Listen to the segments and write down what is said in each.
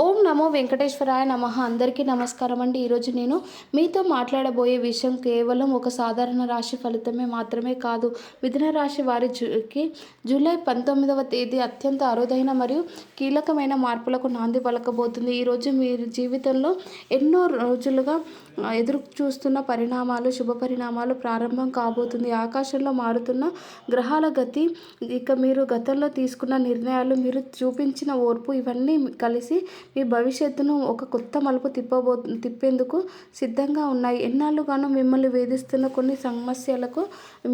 ఓం నమో వెంకటేశ్వరాయ నమః. అందరికీ నమస్కారం అండి. ఈరోజు నేను మీతో మాట్లాడబోయే విషయం కేవలం ఒక సాధారణ రాశి ఫలితమే మాత్రమే కాదు. మిథున రాశి వారికి జూలై 19వ తేదీ అత్యంత అరుదైన మరియు కీలకమైన మార్పులకు నాంది పలకబోతుంది. ఈరోజు మీ జీవితంలో ఎన్నో రోజులుగా ఎదురు చూస్తున్న పరిణామాలు, శుభ పరిణామాలు ప్రారంభం కాబోతుంది. ఆకాశంలో మారుతున్న గ్రహాల గతి, ఇక మీరు గతంలో తీసుకున్న నిర్ణయాలు, మీరు చూపించిన ఓర్పు, ఇవన్నీ కలిసి మీ భవిష్యత్తును ఒక కొత్త మలుపు తిప్పేందుకు సిద్ధంగా ఉన్నాయి. ఎన్నాళ్ళుగానో మిమ్మల్ని వేధిస్తున్న కొన్ని సమస్యలకు,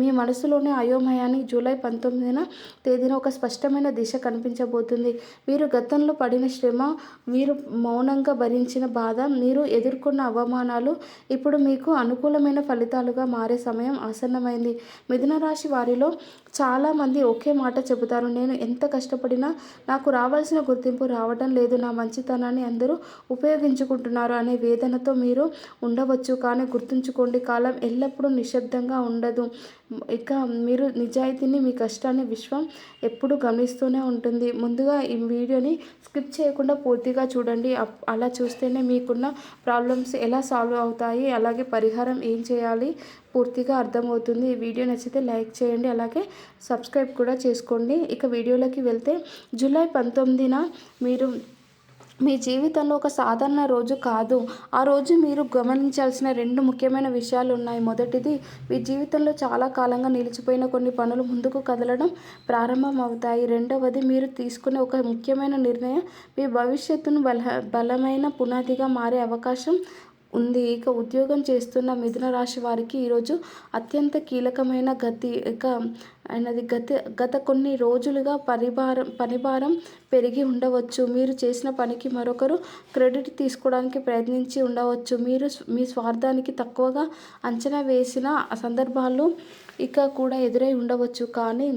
మీ మనసులోని అయోమయానికి జూలై 19వ తేదీన ఒక స్పష్టమైన దిశ కనిపించబోతుంది. మీరు గతంలో పడిన శ్రమ, మీరు మౌనంగా భరించిన బాధ, మీరు ఎదుర్కొన్న అవమానాలు ఇప్పుడు మీకు అనుకూలమైన ఫలితాలుగా మారే సమయం ఆసన్నమైంది. మిథున రాశి వారిలో చాలామంది ఒకే మాట చెబుతారు: నేను ఎంత కష్టపడినా నాకు రావాల్సిన గుర్తింపు రావటం లేదు, నా మంచితనాన్ని అందరూ ఉపయోగించుకుంటున్నారు అనే వేదనతో మీరు ఉండవచ్చు. కానీ గుర్తుంచుకోండి, కాలం ఎల్లప్పుడూ నిశ్శబ్దంగా ఉండదు. ఇక మీరు నిజాయితీని, మీ కష్టాన్ని విశ్వం ఎప్పుడు గమనిస్తూనే ఉంటుంది. ముందుగా ఈ వీడియోని స్కిప్ చేయకుండా పూర్తిగా చూడండి. అలా చూస్తేనే మీకున్న ప్రాబ్లమ్స్ ఎలా సాల్వ్ అవుతాయి, అలాగే పరిహారం ఏం చేయాలి పూర్తిగా అర్థమవుతుంది. ఈ వీడియో నచ్చితే లైక్ చేయండి, అలాగే సబ్స్క్రైబ్ కూడా చేసుకోండి. ఇక వీడియోలోకి వెళ్తే, జూలై 19న మీరు మీ జీవితంలో ఒక సాధారణ రోజు కాదు. ఆ రోజు మీరు గమనించాల్సిన రెండు ముఖ్యమైన విషయాలు ఉన్నాయి. మొదటిది, మీ జీవితంలో చాలా కాలంగా నిలిచిపోయిన కొన్ని పనులు ముందుకు కదలడం ప్రారంభం అవుతాయి. రెండవది, మీరు తీసుకునే ఒక ముఖ్యమైన నిర్ణయం మీ భవిష్యత్తును బలమైన పునాదిగా మారే అవకాశం ఉంది. ఇక ఉద్యోగం చేస్తున్న మిథున రాశి వారికి ఈరోజు అత్యంత కీలకమైన గత కొన్ని రోజులుగా పనిభారం పెరిగి ఉండవచ్చు. మీరు చేసిన పనికి మరొకరు క్రెడిట్ తీసుకోవడానికి ప్రయత్నించి ఉండవచ్చు. మీరు మీ స్వార్థానికి తక్కువగా అంచనా వేసిన సందర్భాలు కూడా ఎదురై ఉండవచ్చు. కానీ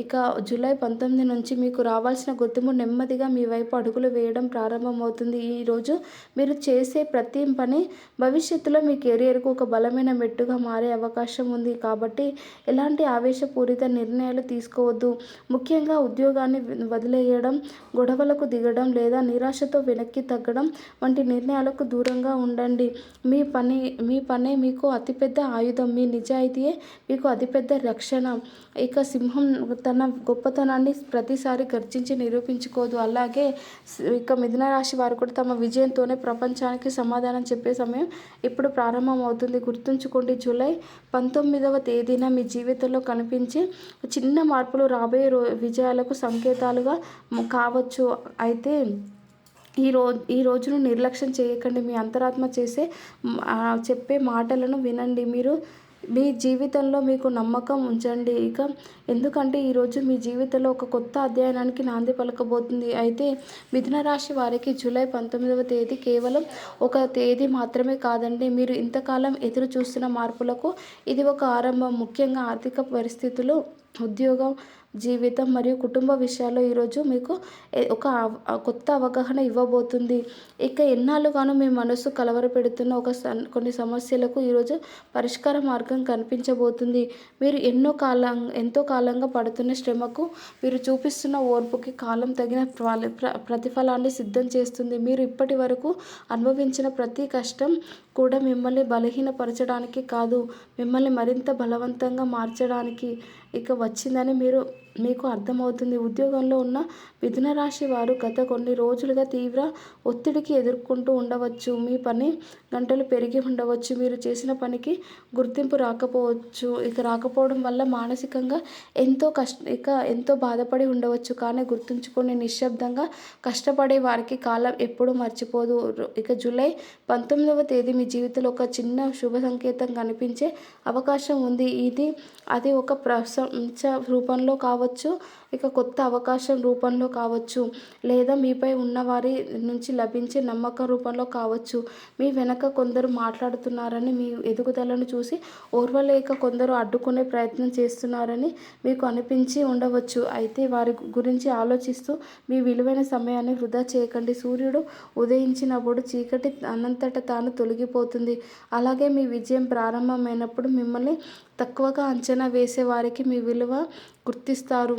ఇక జూలై 19 నుంచి మీకు రావాల్సిన గుర్తింపు నెమ్మదిగా మీ వైపు అడుగులు వేయడం ప్రారంభమవుతుంది. ఈరోజు మీరు చేసే ప్రతి పని భవిష్యత్తులో మీ కెరియర్కు ఒక బలమైన మెట్టుగా మారే అవకాశం ఉంది. కాబట్టి ఎలాంటి ఆవేశపూరిత నిర్ణయాలు తీసుకోవద్దు. ముఖ్యంగా ఉద్యోగాన్ని వదిలేయడం, గొడవలకు దిగడం లేదా నిరాశతో వెనక్కి తగ్గడం వంటి నిర్ణయాలకు దూరంగా ఉండండి. మీ పనే మీకు అతిపెద్ద ఆయుధం. మీ నిజాయితీయే మీకు అతిపెద్ద రక్షణ. ఇక సింహం తన గొప్పతనాన్ని ప్రతిసారి గర్జించి నిరూపించుకోదు. అలాగే ఇక మిథున రాశి వారు కూడా తమ విజయంతోనే ప్రపంచానికి సమాధానం చెప్పే సమయం ఇప్పుడు ప్రారంభమవుతుంది. గుర్తుంచుకోండి, జూలై 19వ తేదీన మీ జీవితంలో కనిపించే చిన్న మార్పులు రాబోయే విజయాలకు సంకేతాలుగా కావచ్చు. అయితే ఈ రోజును నిర్లక్ష్యం చేయకండి. మీ అంతరాత్మ చెప్పే మాటలను వినండి. మీరు మీ జీవితంలో మీకు నమ్మకం ఉంచండి. ఎందుకంటే ఈరోజు మీ జీవితంలో ఒక కొత్త అధ్యాయానికి నాంది పలకబోతుంది. అయితే మిథున రాశి వారికి జూలై 19వ తేదీ కేవలం ఒక తేదీ మాత్రమే కాదండి. మీరు ఇంతకాలం ఎదురు చూస్తున్న మార్పులకు ఇది ఒక ఆరంభం. ముఖ్యంగా ఆర్థిక పరిస్థితులు, ఉద్యోగం, జీవితం మరియు కుటుంబ విషయాల్లో ఈరోజు మీకు ఒక కొత్త అవగాహన ఇవ్వబోతుంది. ఇక ఎన్నాళ్ళుగానో మీ మనసు కలవరపెడుతున్న కొన్ని సమస్యలకు ఈరోజు పరిష్కార మార్గం కనిపించబోతుంది. మీరు ఎంతో కాలంగా పడుతున్న శ్రమకు, మీరు చూపిస్తున్న ఓర్పుకి కాలం తగిన ప్రతిఫలాన్ని సిద్ధం చేస్తుంది. మీరు ఇప్పటి వరకు అనుభవించిన ప్రతి కష్టం కూడా మిమ్మల్ని బలహీనపరచడానికి కాదు, మిమ్మల్ని మరింత బలవంతంగా మార్చడానికి వచ్చిందని మీకు అర్థమవుతుంది. ఉద్యోగంలో ఉన్న మిథున రాశి వారు గత కొన్ని రోజులుగా తీవ్ర ఒత్తిడికి ఎదుర్కొంటూ ఉండవచ్చు. మీ పని గంటలు పెరిగి ఉండవచ్చు. మీరు చేసిన పనికి గుర్తింపు రాకపోవడం వల్ల మానసికంగా ఎంతో బాధపడి ఉండవచ్చు. కానీ గుర్తుంచుకొని, నిశ్శబ్దంగా కష్టపడే వారికి కాలం ఎప్పుడూ మర్చిపోదు. జూలై 19వ తేదీ మీ జీవితంలో ఒక చిన్న శుభ సంకేతం కనిపించే అవకాశం ఉంది. అది ఒక ప్రశంస రూపంలో కావచ్చు, కొత్త అవకాశం రూపంలో కావచ్చు, లేదా మీపై ఉన్నవారి నుంచి లభించే నమ్మకం రూపంలో కావచ్చు. మీ వెనక కొందరు మాట్లాడుతున్నారని, మీ ఎదుగుదలను చూసి ఓర్వలేక కొందరు అడ్డుకునే ప్రయత్నం చేస్తున్నారని మీకు అనిపించి ఉండవచ్చు. అయితే వారి గురించి ఆలోచిస్తూ మీ విలువైన సమయాన్ని వృధా చేయకండి. సూర్యుడు ఉదయించినప్పుడు చీకటి అనంతట తాను తొలగిపోతుంది. అలాగే మీ విజయం ప్రారంభమైనప్పుడు మిమ్మల్ని తక్కువగా అంచనా వేసే వారికి మీ విలువ గుర్తిస్తారు.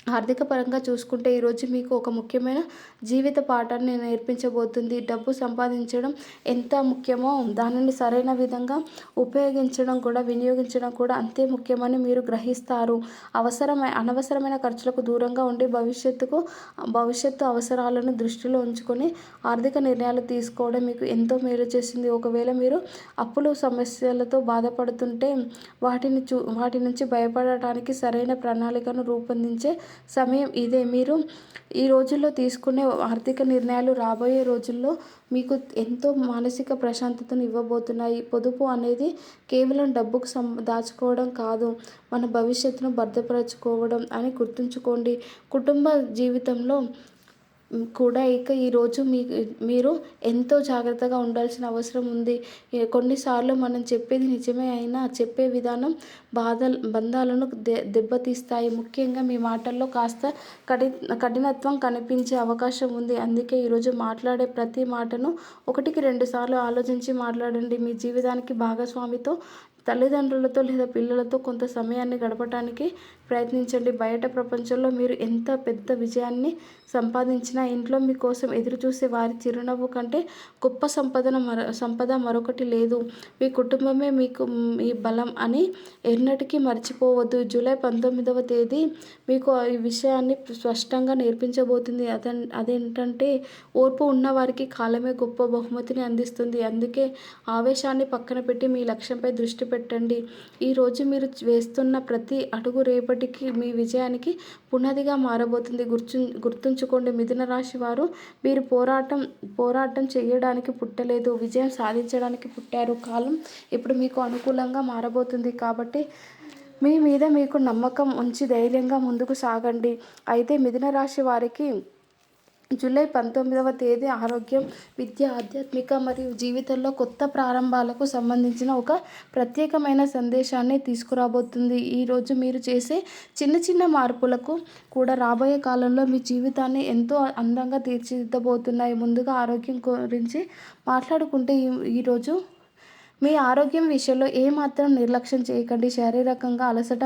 ఆర్థిక పరంగా చూసుకుంటే ఈరోజు మీకు ఒక ముఖ్యమైన జీవిత పాఠాన్ని నేర్పించబోతుంది. డబ్బు సంపాదించడం ఎంత ముఖ్యమో దానిని సరైన విధంగా ఉపయోగించడం కూడా, వినియోగించడం కూడా అంతే ముఖ్యమని మీరు గ్రహిస్తారు. అనవసరమైన ఖర్చులకు దూరంగా ఉండి భవిష్యత్తు అవసరాలను దృష్టిలో ఉంచుకొని ఆర్థిక నిర్ణయాలు తీసుకోవడం మీకు ఎంతో మేలు చేస్తుంది. ఒకవేళ మీరు అప్పులు సమస్యలతో బాధపడుతుంటే వాటి నుంచి బయపడటానికి సరైన ప్రణాళికను రూపొందించే సమయం ఇదే. మీరు ఈ రోజుల్లో తీసుకునే ఆర్థిక నిర్ణయాలు రాబోయే రోజుల్లో మీకు ఎంతో మానసిక ప్రశాంతతను ఇవ్వబోతున్నాయి. పొదుపు అనేది కేవలం డబ్బుకు దాచుకోవడం కాదు, మన భవిష్యత్తును భద్రపరచుకోవడం అని గుర్తుంచుకోండి. కుటుంబ జీవితంలో కూడా ఈరోజు మీరు ఎంతో జాగ్రత్తగా ఉండాల్సిన అవసరం ఉంది. కొన్నిసార్లు మనం చెప్పేది నిజమే అయినా చెప్పే విధానం బంధాలను దెబ్బతీస్తాయి. ముఖ్యంగా మీ మాటల్లో కాస్త కఠినత్వం కనిపించే అవకాశం ఉంది. అందుకే ఈరోజు మాట్లాడే ప్రతి మాటను 1-2 సార్లు ఆలోచించి మాట్లాడండి. మీ జీవితానికి భాగస్వామితో, తల్లిదండ్రులతో లేదా పిల్లలతో కొంత సమయాన్ని గడపటానికి ప్రయత్నించండి. బయట ప్రపంచంలో మీరు ఎంత పెద్ద విజయాన్ని సంపాదించినా ఇంట్లో మీకోసం ఎదురుచూసే వారి చిరునవ్వు కంటే గొప్ప సంపద మరొకటి లేదు. మీ కుటుంబమే మీ బలం అని ఎన్నటికీ మర్చిపోవద్దు. జూలై 19వ తేదీ మీకు ఈ విషయాన్ని స్పష్టంగా నేర్పించబోతుంది. అదేంటంటే ఓర్పు ఉన్నవారికి కాలమే గొప్ప బహుమతిని అందిస్తుంది. అందుకే ఆవేశాన్ని పక్కన పెట్టి మీ లక్ష్యంపై దృష్టి పెట్టండి. ఈరోజు మీరు వేస్తున్న ప్రతి అడుగు రేపటికి మీ విజయానికి పునాదిగా మారబోతుంది. గుర్తుంచుకోండి, మిథున రాశి వారు మీరు పోరాటం చేయడానికి పుట్టలేదు, విజయం సాధించడానికి పుట్టారు. కాలం ఇప్పుడు మీకు అనుకూలంగా మారబోతుంది. కాబట్టి మీ మీద మీకు నమ్మకం ఉంచి ధైర్యంగా ముందుకు సాగండి. అయితే మిథున రాశి వారికి జూలై 19వ తేదీ ఆరోగ్యం, విద్య, ఆధ్యాత్మిక మరియు జీవితంలో కొత్త ప్రారంభాలకు సంబంధించిన ఒక ప్రత్యేకమైన సందేశాన్ని తీసుకురాబోతుంది. ఈరోజు మీరు చేసే చిన్న చిన్న మార్పులకు కూడా రాబోయే కాలంలో మీ జీవితాన్ని ఎంతో అందంగా తీర్చిదిద్దబోతున్నాయి. ముందుగా ఆరోగ్యం గురించి మాట్లాడుకుంటే ఈరోజు మీ ఆరోగ్యం విషయంలో ఏమాత్రం నిర్లక్ష్యం చేయకండి. శారీరకంగా అలసట,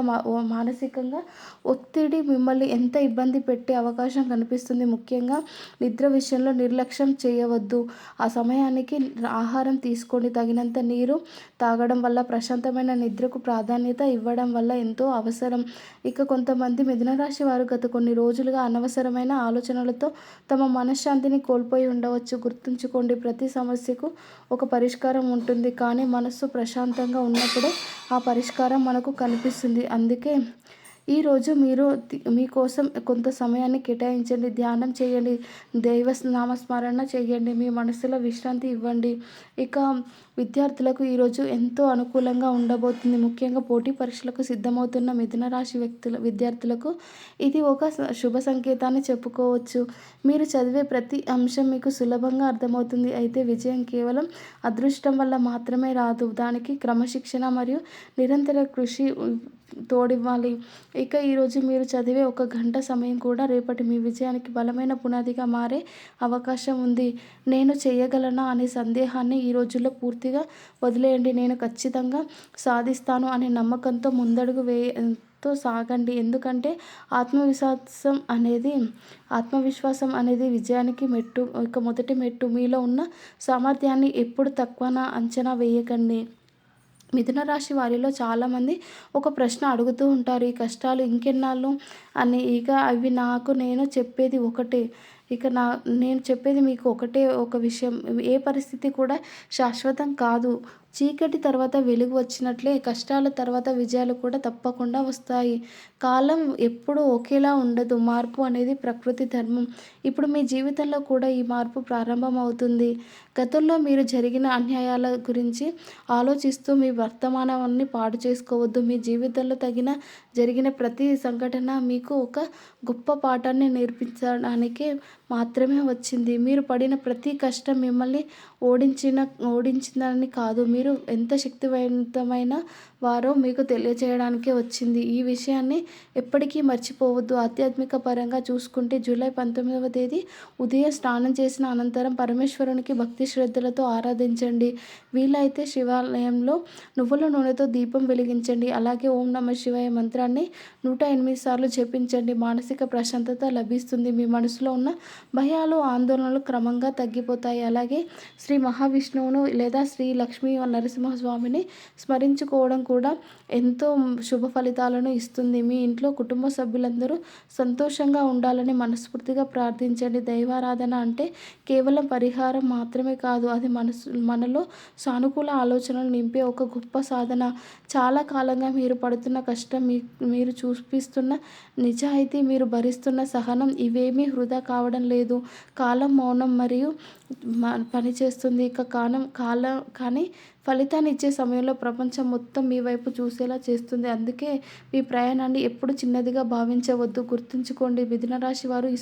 మానసికంగా ఒత్తిడి మిమ్మల్ని ఎంత ఇబ్బంది పెట్టే అవకాశం కనిపిస్తుంది. ముఖ్యంగా నిద్ర విషయంలో నిర్లక్ష్యం చేయవద్దు. ఆ సమయానికి ఆహారం తీసుకోండి. తగినంత నీరు తాగడం వల్ల, ప్రశాంతమైన నిద్రకు ప్రాధాన్యత ఇవ్వడం వల్ల ఎంతో అవసరం. ఇక కొంతమంది మిథున రాశి వారు గత కొన్ని రోజులుగా అనవసరమైన ఆలోచనలతో తమ మనశ్శాంతిని కోల్పోయి ఉండవచ్చు. గుర్తుంచుకోండి, ప్రతి సమస్యకు ఒక పరిష్కారం ఉంటుంది, కానీ మనస్సు ప్రశాంతంగా ఉన్నప్పుడే ఆ పరిష్కారం మనకు కనిపిస్తుంది. అందుకే ఈరోజు మీరు మీకోసం కొంత సమయాన్ని కేటాయించండి. ధ్యానం చేయండి, దైవ నామస్మరణ చేయండి, మీ మనసులో విశ్రాంతి ఇవ్వండి. ఇక విద్యార్థులకు ఈరోజు ఎంతో అనుకూలంగా ఉండబోతుంది. ముఖ్యంగా పోటీ పరీక్షలకు సిద్ధమవుతున్న మిథున రాశి విద్యార్థులకు ఇది ఒక శుభ సంకేతాన్ని చెప్పుకోవచ్చు. మీరు చదివే ప్రతి అంశం మీకు సులభంగా అర్థమవుతుంది. అయితే విజయం కేవలం అదృష్టం వల్ల మాత్రమే రాదు, దానికి క్రమశిక్షణ మరియు నిరంతర కృషి తోడివ్వాలి. ఇక ఈరోజు మీరు చదివే 1 గంట సమయం కూడా రేపటి మీ విజయానికి బలమైన పునాదిగా మారే అవకాశం ఉంది. నేను చేయగలనా అనే సందేహాన్ని ఈ రోజుల్లో పూర్తిగా వదిలేయండి. నేను ఖచ్చితంగా సాధిస్తాను అనే నమ్మకంతో ముందడుగు సాగండి. ఎందుకంటే ఆత్మవిశ్వాసం అనేది విజయానికి మొదటి మెట్టు. మీలో ఉన్న సామర్థ్యాన్ని ఎప్పుడు తక్కువన అంచనా వేయకండి. మిథున రాశి వారిలో చాలామంది ఒక ప్రశ్న అడుగుతూ ఉంటారు, ఈ కష్టాలు ఇంకెన్నాళ్ళు అని. నేను చెప్పేది ఒకటే. నేను చెప్పేది మీకు ఒకటే ఒక విషయం, ఏ పరిస్థితి కూడా శాశ్వతం కాదు. చీకటి తర్వాత వెలుగు వచ్చినట్లే కష్టాల తర్వాత విజయాలు కూడా తప్పకుండా వస్తాయి. కాలం ఎప్పుడూ ఒకేలా ఉండదు. మార్పు అనేది ప్రకృతి ధర్మం. ఇప్పుడు మీ జీవితంలో కూడా ఈ మార్పు ప్రారంభం అవుతుంది. గతంలో మీరు జరిగిన అన్యాయాల గురించి ఆలోచిస్తూ మీ వర్తమానాన్ని పాడు చేసుకోవద్దు. మీ జీవితంలో జరిగిన ప్రతి సంఘటన మీకు ఒక గొప్ప పాఠాన్ని నేర్పించడానికే మాత్రమే వచ్చింది. మీరు పడిన ప్రతి కష్టం మిమ్మల్ని ఓడించిందని కాదు, మీరు ఎంత శక్తివంతమైన వారో మీకు తెలియజేయడానికే వచ్చింది. ఈ విషయాన్ని ఎప్పటికీ మర్చిపోవద్దు. ఆధ్యాత్మిక పరంగా చూసుకుంటే జూలై 19వ తేదీ ఉదయం స్నానం చేసిన అనంతరం పరమేశ్వరునికి భక్తి శ్రద్ధలతో ఆరాధించండి. వీలైతే శివాలయంలో నువ్వుల నూనెతో దీపం వెలిగించండి. అలాగే ఓం నమః శివాయ మంత్రాన్ని 108 సార్లు జపించండి. మానసిక ప్రశాంతత లభిస్తుంది. మీ మనసులో ఉన్న భయాలు, ఆందోళనలు క్రమంగా తగ్గిపోతాయి. అలాగే శ్రీ మహావిష్ణువును లేదా శ్రీ లక్ష్మీ నరసింహస్వామిని స్మరించుకోవడం కూడా ఎంతో శుభ ఫలితాలను ఇస్తుంది. మీ ఇంట్లో కుటుంబ సభ్యులందరూ సంతోషంగా ఉండాలని మనస్ఫూర్తిగా ప్రార్థించండి. దైవారాధన అంటే కేవలం పరిహారం మాత్రమే కాదు, అది మనలో సానుకూల ఆలోచనలు నింపే ఒక గొప్ప సాధన. చాలా కాలంగా మీరు పడుతున్న కష్టం, మీరు చూపిస్తున్న నిజాయితీ, మీరు భరిస్తున్న సహనం ఇవేమీ వృధా కావడం లేదు. కాలం మౌనం మరియు పనిచేస్తుంది. కానీ ఫలితాన్ని ఇచ్చే సమయంలో ప్రపంచం మొత్తం మీ వైపు చూసేలా చేస్తుంది. అందుకే మీ ప్రయాణాన్ని ఎప్పుడు చిన్నదిగా భావించవద్దు. గుర్తుంచుకోండి, మిథున రాశి వారు ఈ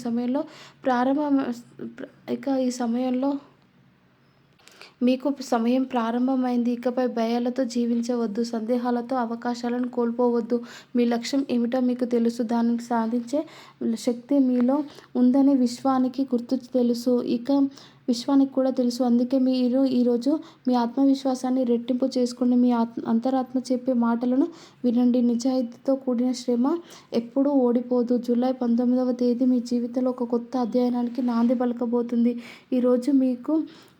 సమయంలో మీకు సమయం ప్రారంభమైంది. ఇకపై భయాలతో జీవించవద్దు. సందేహాలతో అవకాశాలను కోల్పోవద్దు. మీ లక్ష్యం ఏమిటో మీకు తెలుసు. దానిని సాధించే శక్తి మీలో ఉందని విశ్వానికి కూడా తెలుసు. అందుకే మీరు ఈరోజు మీ ఆత్మవిశ్వాసాన్ని రెట్టింపు చేసుకోండి. మీ అంతరాత్మ చెప్పే మాటలను వినండి. నిజాయితీతో కూడిన శ్రమ ఎప్పుడూ ఓడిపోదు. జూలై 19వ తేదీ మీ జీవితంలో ఒక కొత్త అధ్యాయానికి నాంది పలకబోతుంది. ఈరోజు మీకు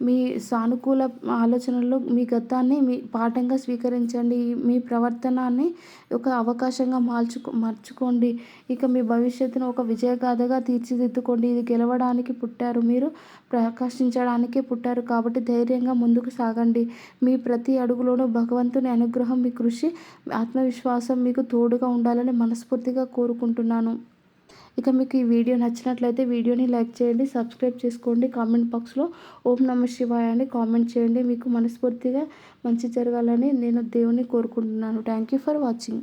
మీ సానుకూల ఆలోచనలు, మీ గతాన్ని మీ పాఠంగా స్వీకరించండి. మీ ప్రవర్తనాన్ని ఒక అవకాశంగా మార్చుకోండి. ఇక మీ భవిష్యత్తును ఒక విజయగాథగా తీర్చిదిద్దుకోండి. ఇది గెలవడానికి పుట్టారు, మీరు ప్రకాశించడానికే పుట్టారు. కాబట్టి ధైర్యంగా ముందుకు సాగండి. మీ ప్రతి అడుగులోనూ భగవంతుని అనుగ్రహం, మీ కృషి, ఆత్మవిశ్వాసం మీకు తోడుగా ఉండాలని మనస్ఫూర్తిగా కోరుకుంటున్నాను. ఇక మీకు ఈ వీడియో నచ్చినట్లయితే వీడియోని లైక్ చేయండి, సబ్స్క్రైబ్ చేసుకోండి. కామెంట్ బాక్స్లో ఓం నమః శివాయ అని కామెంట్ చేయండి. మీకు మనస్ఫూర్తిగా మంచి జరగాలని నేను దేవుని కోరుకుంటున్నాను. Thank you for watching.